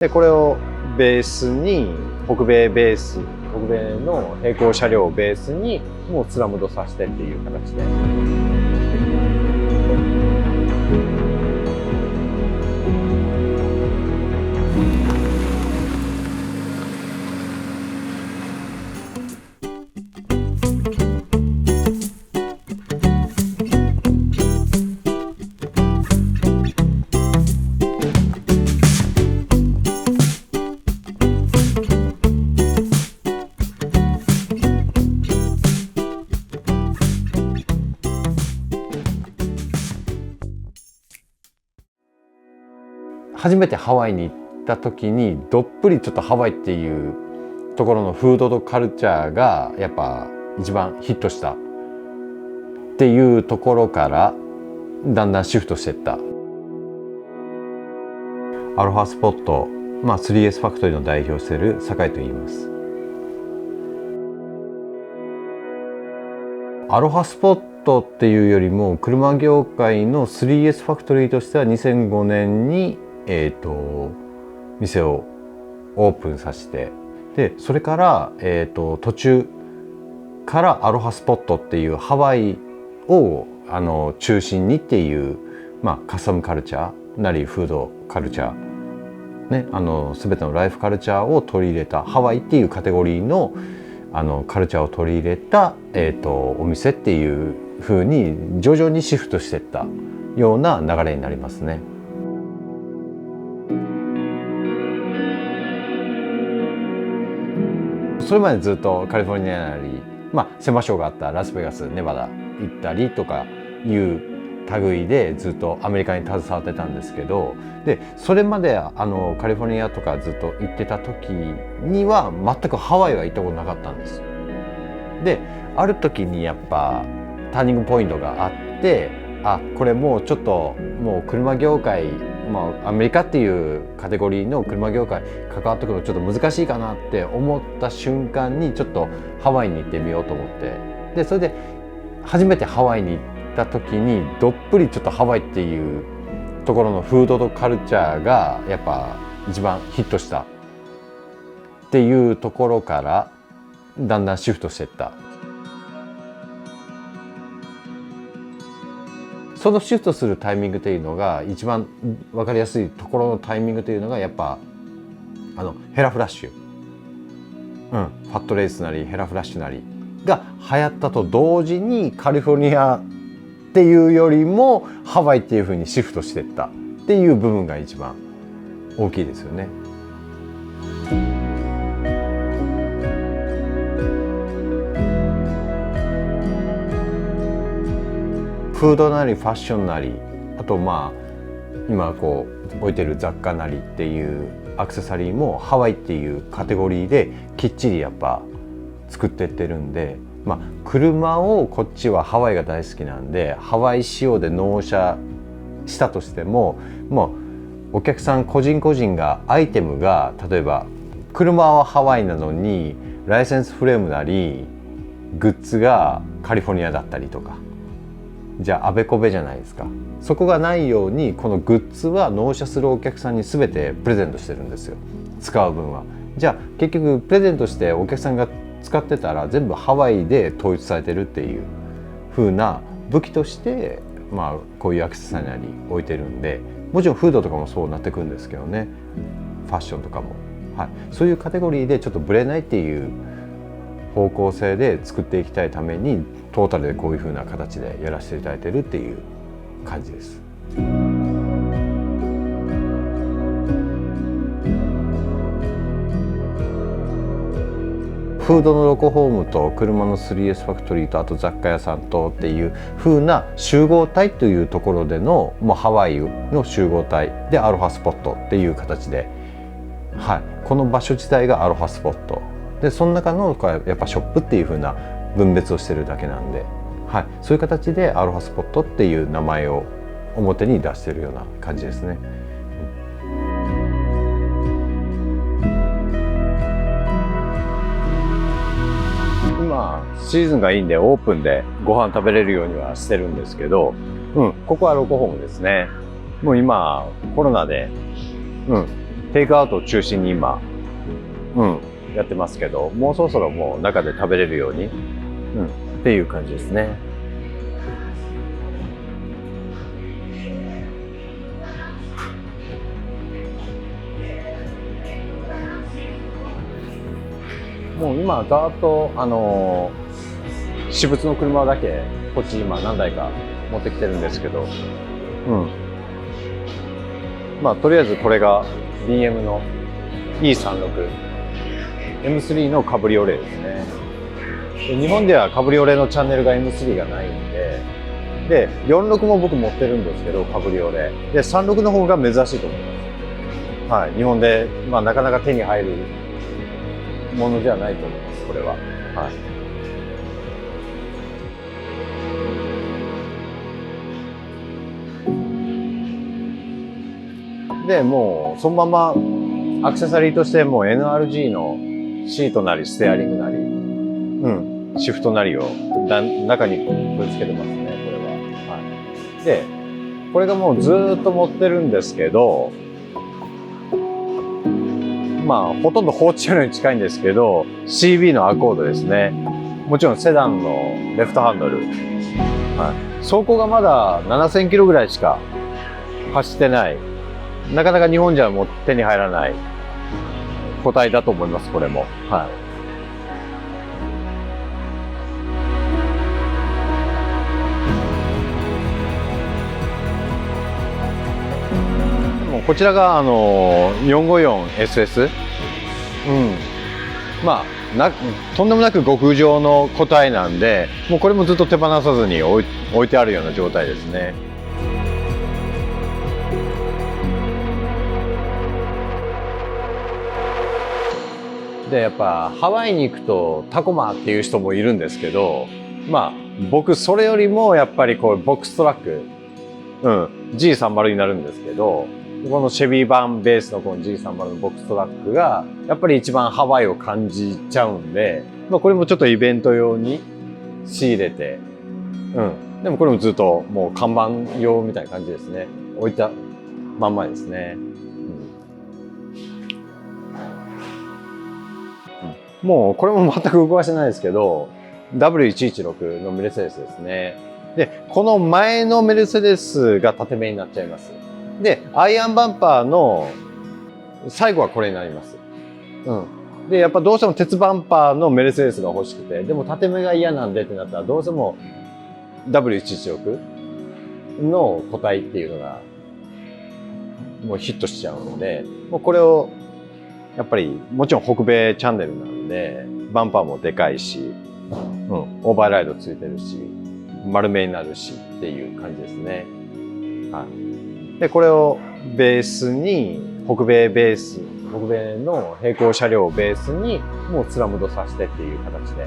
でこれをベースに北米の並行車両をベースにもうスラムドさせてっていう形で。初めてハワイに行った時にどっぷりちょっとハワイっていうところのフードとカルチャーがやっぱ一番ヒットしたっていうところからだんだんシフトしていった。アロハスポット、3S ファクトリーの代表している酒井と言います。アロハスポットっていうよりも車業界の 3S ファクトリーとしては2005年に店をオープンさせて、でそれから、途中からアロハスポットっていうハワイを中心にっていう、カスタムカルチャーなりフードカルチャーね、全てのライフカルチャーを取り入れたハワイっていうカテゴリーのカルチャーを取り入れた、お店っていう風に徐々にシフトしていったような流れになりますね。それまでずっとカリフォルニアなり、狭小があったラスベガス、ネバダ行ったりとかいう類でずっとアメリカに携わってたんですけど、でそれまでカリフォルニアとかずっと行ってた時には全くハワイは行ったことなかったんです。である時にやっぱターニングポイントがあって、これもうちょっともう車業界、アメリカっていうカテゴリーの車業界関わってくるのちょっと難しいかなって思った瞬間にちょっとハワイに行ってみようと思って、でそれで初めてハワイに行った時にどっぷりちょっとハワイっていうところのフードとカルチャーがやっぱ一番ヒットしたっていうところからだんだんシフトしていった。そのシフトするタイミングというのが一番分かりやすいところのタイミングというのがやっぱヘラフラッシュ、ファットレースなりヘラフラッシュなりが流行ったと同時にカリフォルニアっていうよりもハワイっていう風にシフトしていったっていう部分が一番大きいですよね。フードなりファッションなり、あと今こう置いてる雑貨なりっていうアクセサリーもハワイっていうカテゴリーできっちりやっぱ作ってってるんで、車をこっちはハワイが大好きなんでハワイ仕様で納車したとしても、もうお客さん個人個人がアイテムが例えば車はハワイなのにライセンスフレームなりグッズがカリフォルニアだったりとか、じゃああべこべじゃないですか。そこがないようにこのグッズは納車するお客さんに全てプレゼントしてるんですよ、使う分は。じゃあ結局プレゼントしてお客さんが使ってたら全部ハワイで統一されてるっていう風な武器としてこういうアクセサリーなり置いてるんで、もちろんフードとかもそうなってくるんですけどね、ファッションとかも、そういうカテゴリーでちょっとブレないっていう方向性で作っていきたいためにトータルでこういう風な形でやらせていただいてるっていう感じです。フードのロコホームと車の 3S ファクトリーとあと雑貨屋さんとっていう風な集合体というところでのもうハワイの集合体でアロハスポットっていう形で、この場所自体がアロハスポットで、その中のやっぱショップっていう風な分別をしてるだけなんで、そういう形でアロハスポットっていう名前を表に出してるような感じですね。今シーズンがいいんでオープンでご飯食べれるようにはしてるんですけど、ここはロコホームですね。もう今コロナで、テイクアウトを中心に今、やってますけど、もうそろそろもう中で食べれるように、っていう感じですね。もう今ざーっと私物の車だけこっち今何台か持ってきてるんですけど、まあとりあえずこれが BM の E36 M3 のカブリオレですね。で日本ではカブリオレのチャンネルが M3 がないんで、46も僕持ってるんですけどカブリオレで36の方が珍しいと思います。はい、日本でなかなか手に入るものではないと思います、これは。はい。で、もうそのままアクセサリーとしてもう NRG のシートなりステアリングなり、シフトなりを中に取り付けてますね、これは。はい。で、これがもうずーっと持ってるんですけど、ほとんど放置車両に近いんですけど CB のアコードですね。もちろんセダンのレフトハンドル、走行がまだ7000キロぐらいしか走ってない、なかなか日本じゃもう手に入らない個体だと思います、これも。こちらが454SS、とんでもなく極上の個体なんで、もうこれもずっと手放さずに置いてあるような状態ですね。でやっぱハワイに行くとタコマっていう人もいるんですけど、僕それよりもやっぱりこうボックストラック、G30 になるんですけど、このシェビー版ベースのこの G30 のボックストラックがやっぱり一番ハワイを感じちゃうんで、これもちょっとイベント用に仕入れて、でもこれもずっともう看板用みたいな感じですね。置いたまんまですね。もうこれも全く動かしてないですけど W116 のメルセデスですね。でこの前のメルセデスが縦目になっちゃいます。でアイアンバンパーの最後はこれになります。でやっぱどうしても鉄バンパーのメルセデスが欲しくて、でも縦目が嫌なんでってなったらどうしても W116 の個体っていうのがもうヒットしちゃうので、もうこれをやっぱりもちろん北米チャンネルなんでバンパーもでかいし、オーバーライドついてるし丸めになるしっていう感じですね。でこれをベースに北米の並行車両をベースにもうスラムドさせてっていう形で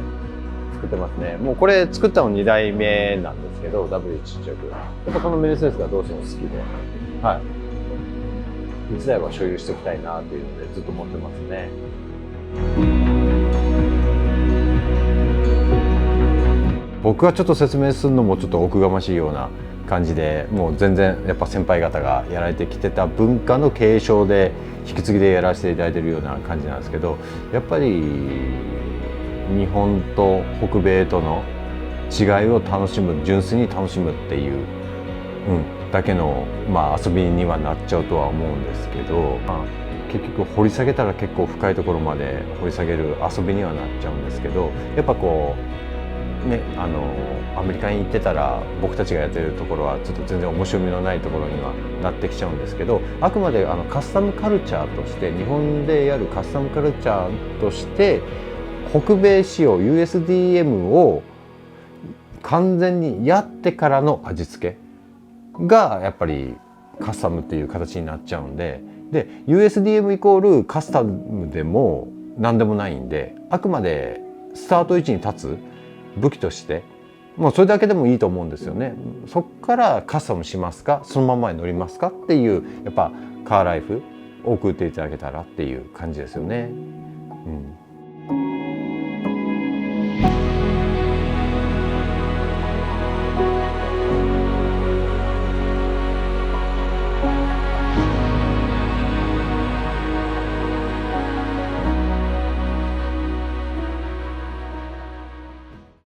作ってますね。もうこれ作ったの2代目なんですけど W116 やっぱこのメルセデスがどうしても好きで、1台は所有しておきたいなというのでずっと持ってますね。僕がちょっと説明するのもちょっとおこがましいような感じで、もう全然やっぱ先輩方がやられてきてた文化の継承で引き継ぎでやらせていただいているような感じなんですけど、やっぱり日本と北米との違いを楽しむ、純粋に楽しむっていう、だけの、遊びにはなっちゃうとは思うんですけど、結局掘り下げたら結構深いところまで掘り下げる遊びにはなっちゃうんですけど、やっぱこうね、アメリカに行ってたら僕たちがやってるところはちょっと全然面白みのないところにはなってきちゃうんですけど、あくまでカスタムカルチャーとして、日本でやるカスタムカルチャーとして北米仕様 USDM を完全にやってからの味付けがやっぱりカスタムっていう形になっちゃうんで、USDM イコールカスタムでも何でもないんで、あくまでスタート位置に立つ武器としてもうそれだけでもいいと思うんですよね。そっからカスタムしますか、そのままに乗りますかっていう、やっぱカーライフを送っていただけたらっていう感じですよね。